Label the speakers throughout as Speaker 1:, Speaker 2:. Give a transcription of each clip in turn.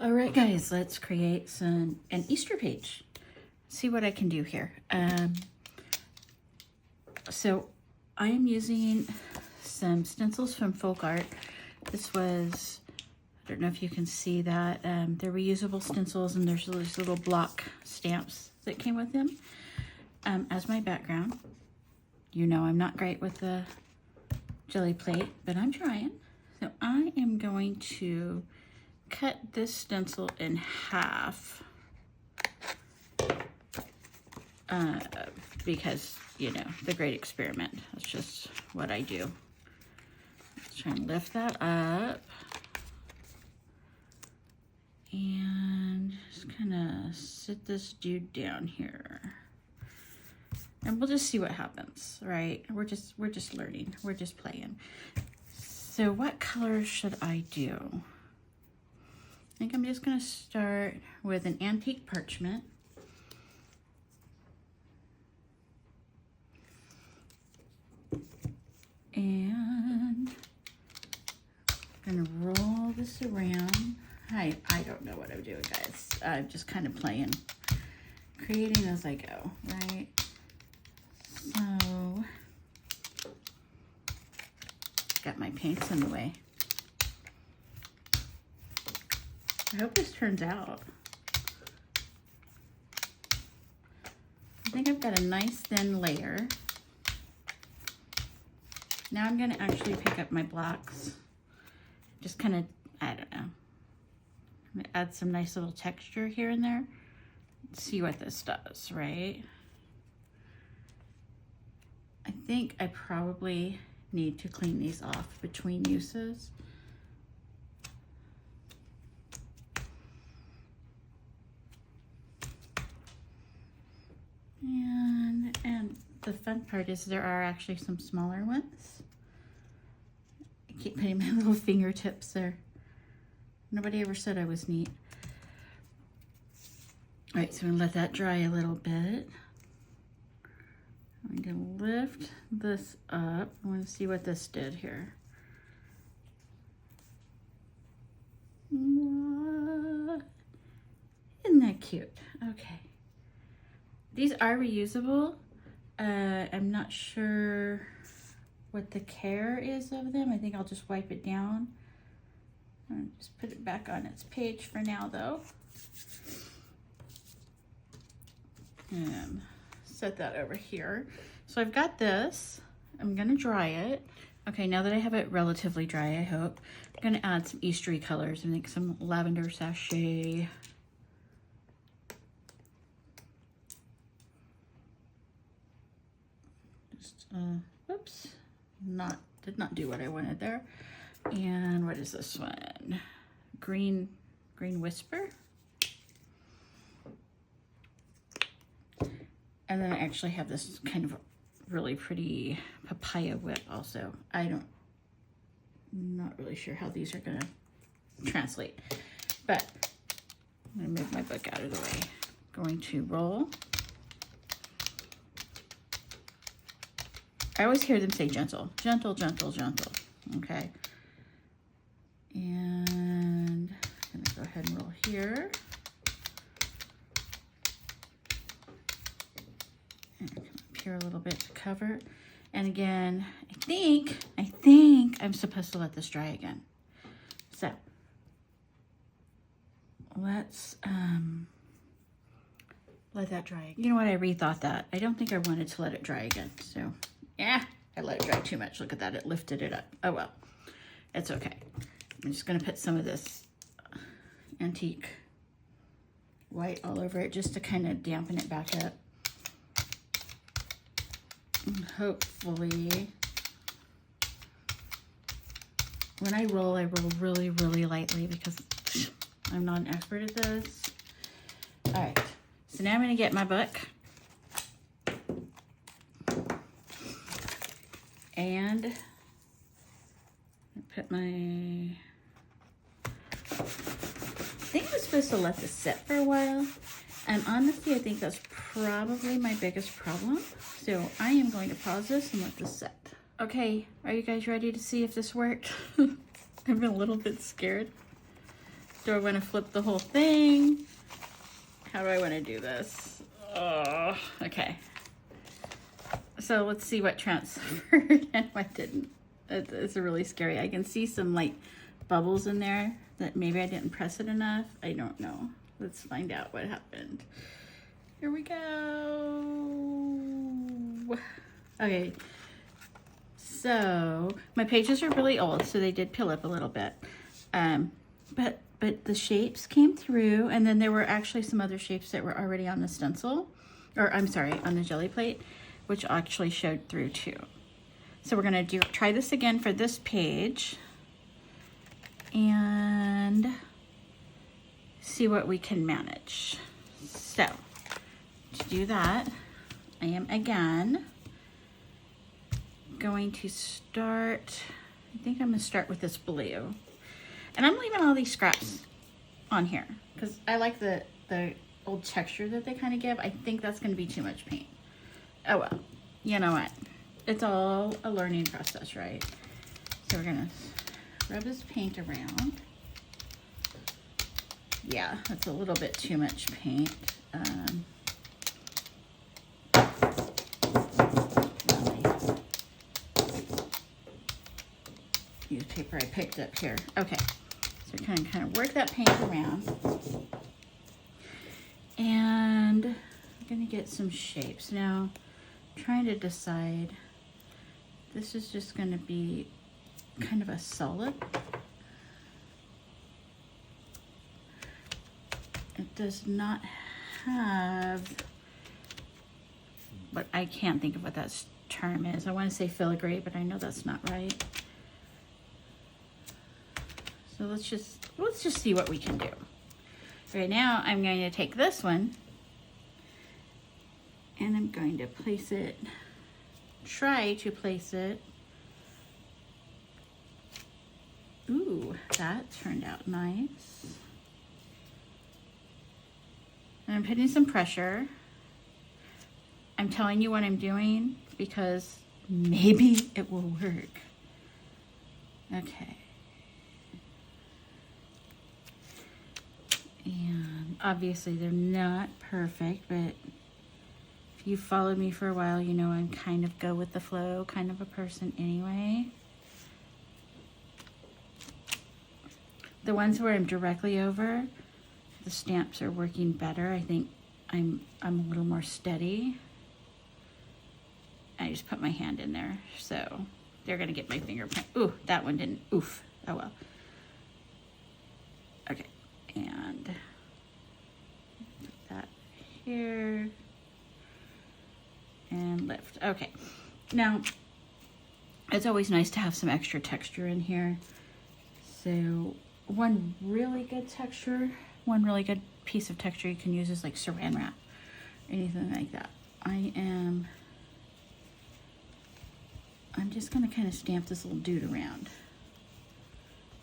Speaker 1: All right, guys, let's create an Easter page. See what I can do here. So I am using some stencils from Folk Art. This was, I don't know if you can see that. They're reusable stencils, and there's these little block stamps that came with them. As my background, you know I'm not great with the Gelli plate, but I'm trying. So I am going to cut this stencil in half because, you know, the great experiment. That's just what I do. Let's try and lift that up. And just kind of sit this dude down here. And we'll just see what happens, right? We're just learning. We're just playing. So what color should I do? I think I'm just going to start with an antique parchment. And I'm going to roll this around. I don't know what I'm doing, guys. I'm just kind of playing, creating as I go, right? So, got my paints in the way. I hope this turns out. I think I've got a nice thin layer. Now I'm gonna actually pick up my blocks. Just kind of, I don't know. I'm gonna add some nice little texture here and there. See what this does, right? I think I probably need to clean these off between uses. And the fun part is there are actually some smaller ones. I keep putting my little fingertips there. Nobody ever said I was neat. All right, so I'm gonna let that dry a little bit. I'm gonna lift this up. I want to see what this did here. What? Isn't that cute? Okay. These are reusable. I'm not sure what the care is of them. I think I'll just wipe it down. I'll just put it back on its page for now, though. And set that over here. So I've got this. I'm gonna dry it. Okay, now that I have it relatively dry, I hope, I'm gonna add some Eastery colors. I think some lavender sachet. Just, oops, did not do what I wanted there. And what is this one? Green Whisper. And then I actually have this kind of really pretty papaya whip also. I'm not really sure how these are gonna translate, but I'm gonna move my book out of the way. Going to roll. I always hear them say gentle, gentle, gentle, gentle, okay? And I'm gonna go ahead and roll here. And come up here a little bit to cover. And again, I think I'm supposed to let this dry again. So let's let that dry again. You know what, I rethought that. I don't think I wanted to let it dry again, so yeah, I let it dry too much. Look at that, it lifted it up. Oh well, it's okay. I'm just gonna put some of this antique white all over it just to kind of dampen it back up. And hopefully, when I roll really, really lightly because I'm not an expert at this. All right, so now I'm gonna get my book. And put my, I think I'm supposed to let this sit for a while. And honestly, I think that's probably my biggest problem. So I am going to pause this and let this sit. Okay, are you guys ready to see if this worked? I've been a little bit scared. Do I want to flip the whole thing? How do I want to do this? Oh, okay. So let's see what transferred and what didn't. It's really scary. I can see some like bubbles in there that maybe I didn't press it enough. I don't know. Let's find out what happened. Here we go. Okay. So my pages are really old, so they did peel up a little bit. But the shapes came through, and then there were actually some other shapes that were already on the stencil, or I'm sorry, on the Gelli plate, which actually showed through too. So we're gonna try this again for this page and see what we can manage. So to do that, I am again going to start, I think I'm gonna start with this blue. And I'm leaving all these scraps on here because I like the old texture that they kind of give. I think that's gonna be too much paint. Oh well, you know what? It's all a learning process, right? So we're gonna rub this paint around. Yeah, that's a little bit too much paint. Use paper I picked up here. Okay, so kind of work that paint around. And I'm gonna get some shapes. Now, I'm trying to decide, this is just gonna be kind of a solid. It does not have, but I can't think of what that term is. I want to say filigree, but I know that's not right. So let's just see what we can do. Right now, I'm going to take this one and I'm going to place it, try to place it. Ooh, that turned out nice. And I'm putting some pressure. I'm telling you what I'm doing because maybe it will work. Okay. And obviously they're not perfect, but if you followed me for a while, you know I'm kind of go with the flow kind of a person anyway. The ones where I'm directly over, the stamps are working better. I think I'm a little more steady. I just put my hand in there, so they're gonna get my fingerprint. Ooh, that one didn't. Oof. Oh well. Okay, and put that here and lift. Okay, now it's always nice to have some extra texture in here. So one really good piece of texture you can use is like saran wrap, anything like that. I'm just gonna kind of stamp this little dude around.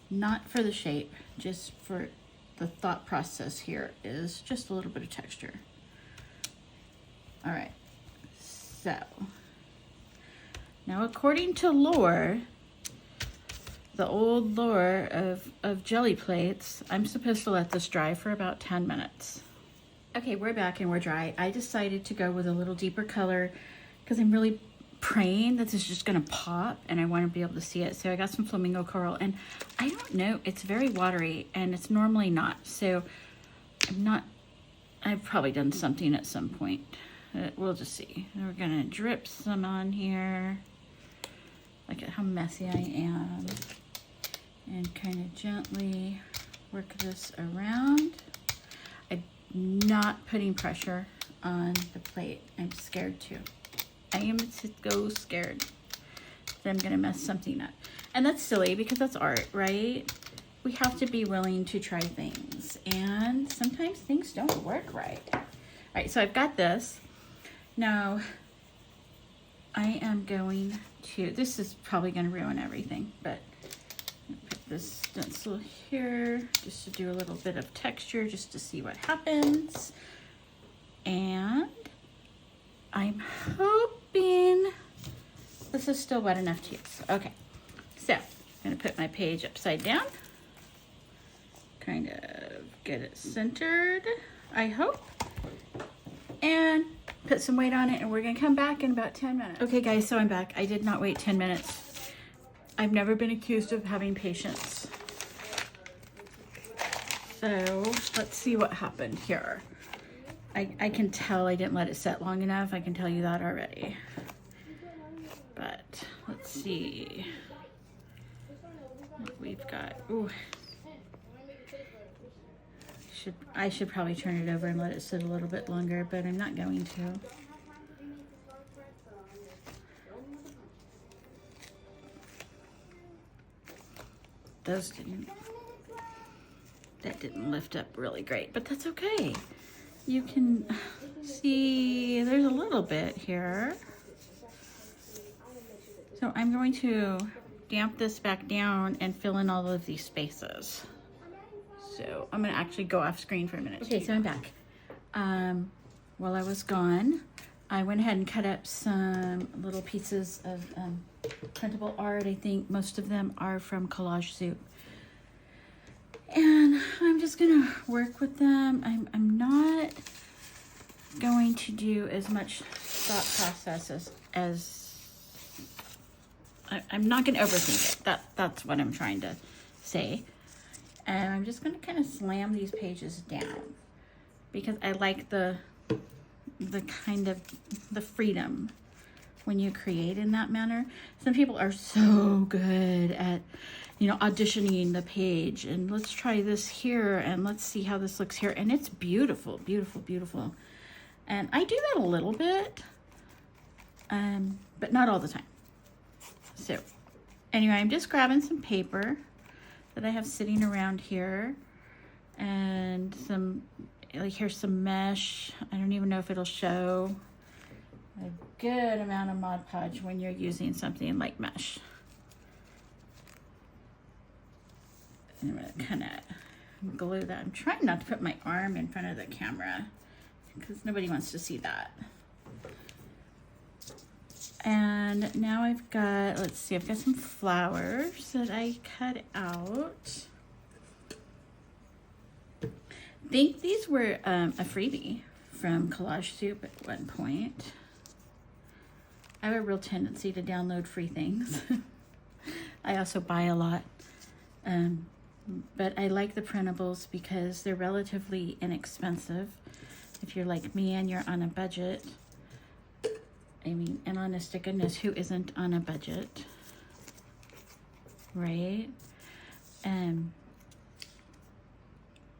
Speaker 1: Not for the shape, just for the thought process here is just a little bit of texture. All right, so now according to lore, the old lore of Gelli Plates, I'm supposed to let this dry for about 10 minutes. Okay, we're back and we're dry. I decided to go with a little deeper color because I'm really praying that this is just gonna pop and I want to be able to see it. So I got some flamingo coral, and I don't know, it's very watery and it's normally not. So I've probably done something at some point. We'll just see. We're gonna drip some on here. Look at how messy I am. And kind of gently work this around. I'm not putting pressure on the plate. I'm scared to. I am so scared that I'm gonna mess something up. And that's silly because that's art, right? We have to be willing to try things. And sometimes things don't work right. All right, so I've got this. Now, I am going to, this is probably gonna ruin everything, but I'm gonna put this stencil here just to do a little bit of texture just to see what happens. And I'm hoping this is still wet enough to use. Okay, so I'm gonna put my page upside down, kind of get it centered, I hope, and put some weight on it, and we're gonna come back in about 10 minutes. Okay guys, so I'm back. I did not wait 10 minutes. I've never been accused of having patience. So let's see what happened here. I can tell I didn't let it set long enough. I can tell you that already. But let's see. We've got, ooh. I should probably turn it over and let it sit a little bit longer, but I'm not going to. That didn't lift up really great, but that's okay. You can see there's a little bit here. So I'm going to damp this back down and fill in all of these spaces. So I'm gonna actually go off screen for a minute. Okay, so I'm back. While I was gone, I went ahead and cut up some little pieces of printable art. I think most of them are from Collage Soup. And I'm just gonna work with them. I'm not going to do as much thought process as I'm not gonna overthink it. That's what I'm trying to say. And I'm just gonna kind of slam these pages down because I like the kind of the freedom when you create in that manner. Some people are so good at, you know, auditioning the page and let's try this here and let's see how this looks here. And it's beautiful, beautiful, beautiful. And I do that a little bit, but not all the time. So anyway, I'm just grabbing some paper that I have sitting around here and some, like here's some mesh. I don't even know if it'll show. A good amount of Mod Podge when you're using something like mesh. And I'm gonna kind of glue that. I'm trying not to put my arm in front of the camera because nobody wants to see that. And now I've got, let's see, I've got some flowers that I cut out. I think these were a freebie from Collage Soup at one point. I have a real tendency to download free things. I also buy a lot. But I like the printables because they're relatively inexpensive. If you're like me and you're on a budget, I mean, and honest to goodness, who isn't on a budget, right?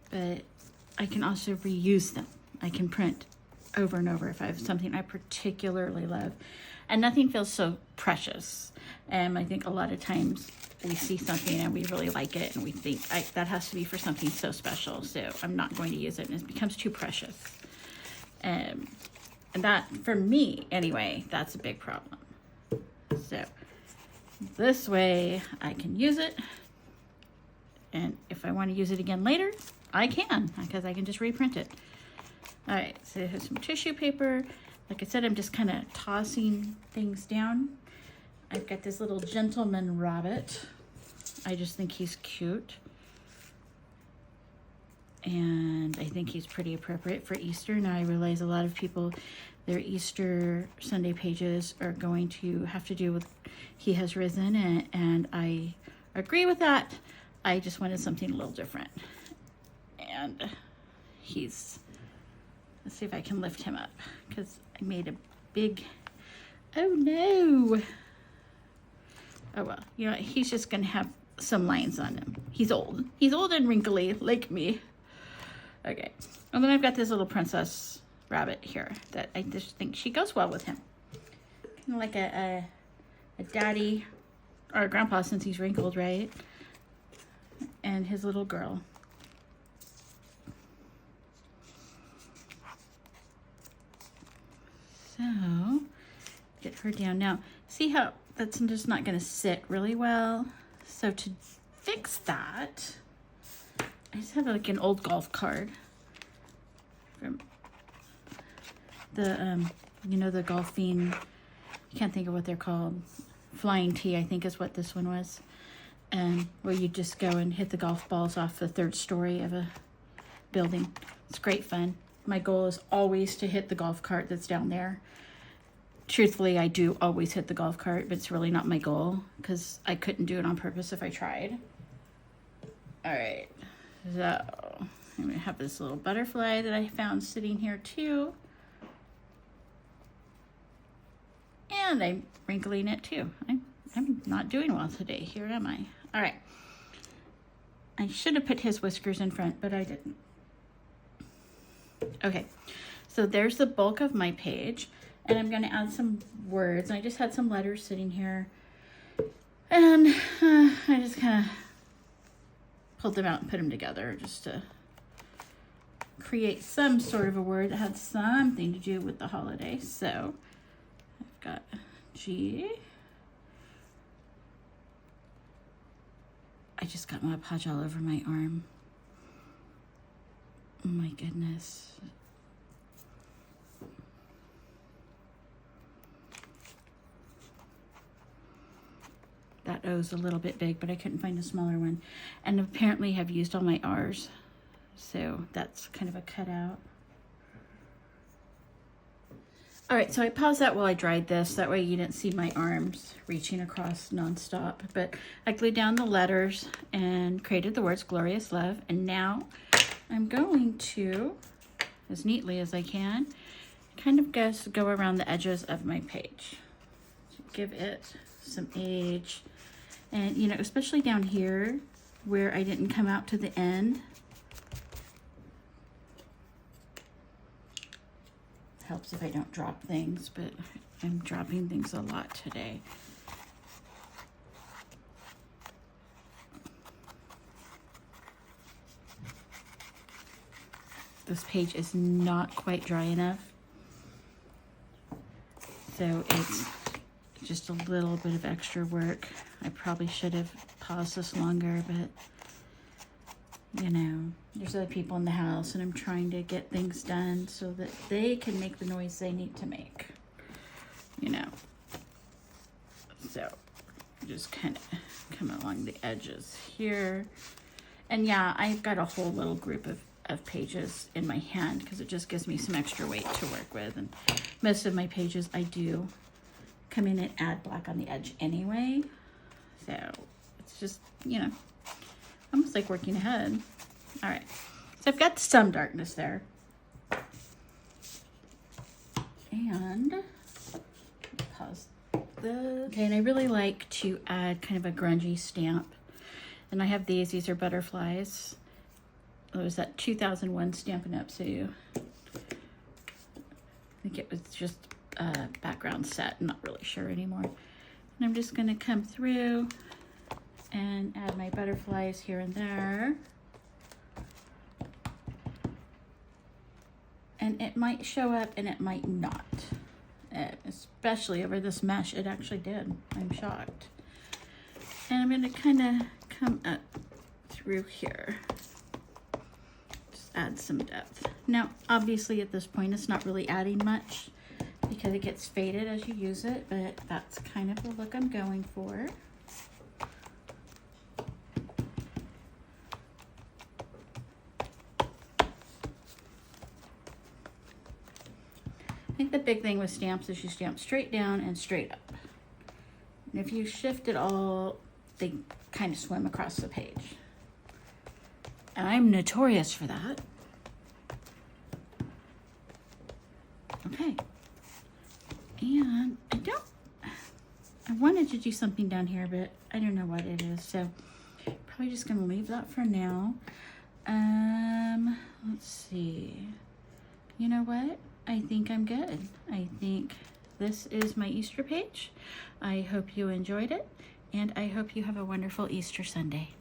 Speaker 1: But I can also reuse them. I can print over and over if I have something I particularly love. And nothing feels so precious. I think a lot of times we see something and we really like it and we think that has to be for something so special, so I'm not going to use it, and it becomes too precious. And that, for me anyway, that's a big problem. So this way I can use it, and if I want to use it again later, I can, because I can just reprint it. All right, so here's some tissue paper. Like I said, I'm just kind of tossing things down. I've got this little gentleman rabbit. I just think he's cute. And I think he's pretty appropriate for Easter. Now I realize a lot of people, their Easter Sunday pages are going to have to do with He Has Risen, and I agree with that. I just wanted something a little different. And let's see if I can lift him up, because I made a big, oh no. Oh well, you know, he's just gonna have some lines on him. He's old. He's old and wrinkly, like me. Okay, and then I've got this little princess rabbit here that I just think she goes well with him. Kind of like a daddy or a grandpa, since he's wrinkled, right? And his little girl. So, get her down. Now, see how that's just not going to sit really well? So to fix that, I just have like an old golf card from the, you know, the golfing, I can't think of what they're called. Flying Tee, I think is what this one was. Where you just go and hit the golf balls off the third story of a building. It's great fun. My goal is always to hit the golf cart that's down there. Truthfully, I do always hit the golf cart, but it's really not my goal because I couldn't do it on purpose if I tried. All right, so I'm gonna have this little butterfly that I found sitting here too. And I'm wrinkling it too. I'm not doing well today, here am I? All right. I should have put his whiskers in front, but I didn't. Okay, so there's the bulk of my page, and I'm going to add some words. I just had some letters sitting here, and I just kind of pulled them out and put them together just to create some sort of a word that had something to do with the holiday. So I've got G. I just got Mod Podge all over my arm. Oh my goodness. That O's a little bit big, but I couldn't find a smaller one. And apparently have used all my R's. So that's kind of a cutout. All right, so I paused that while I dried this. That way you didn't see my arms reaching across nonstop. But I glued down the letters and created the words Glorious Love. And now I'm going to, as neatly as I can, kind of just go around the edges of my page. Give it some age. And, you know, especially down here where I didn't come out to the end. Helps if I don't drop things, but I'm dropping things a lot today. This page is not quite dry enough, so it's just a little bit of extra work. I probably should have paused this longer, but you know, there's other people in the house and I'm trying to get things done so that they can make the noise they need to make, you know. So just kind of come along the edges here. And yeah, I've got a whole little group of pages in my hand because it just gives me some extra weight to work with. And most of my pages I do come in and add black on the edge anyway. So it's just, you know, almost like working ahead. All right, so I've got some darkness there. And pause this. Okay, and I really like to add kind of a grungy stamp. And I have these are butterflies. It was that 2001 Stampin' Up! So I think it was just a background set, I'm not really sure anymore. And I'm just gonna come through and add my butterflies here and there. And it might show up and it might not. Especially over this mesh, it actually did. I'm shocked. And I'm gonna kind of come up through here. Just add some depth. Now, obviously at this point, it's not really adding much because it gets faded as you use it, but that's kind of the look I'm going for. I think the big thing with stamps is you stamp straight down and straight up. And if you shift it all, they kind of swim across the page. And I'm notorious for that. Okay. And I wanted to do something down here, but I don't know what it is. So probably just gonna leave that for now. Let's see. You know what? I think I'm good. I think this is my Easter page. I hope you enjoyed it, and I hope you have a wonderful Easter Sunday.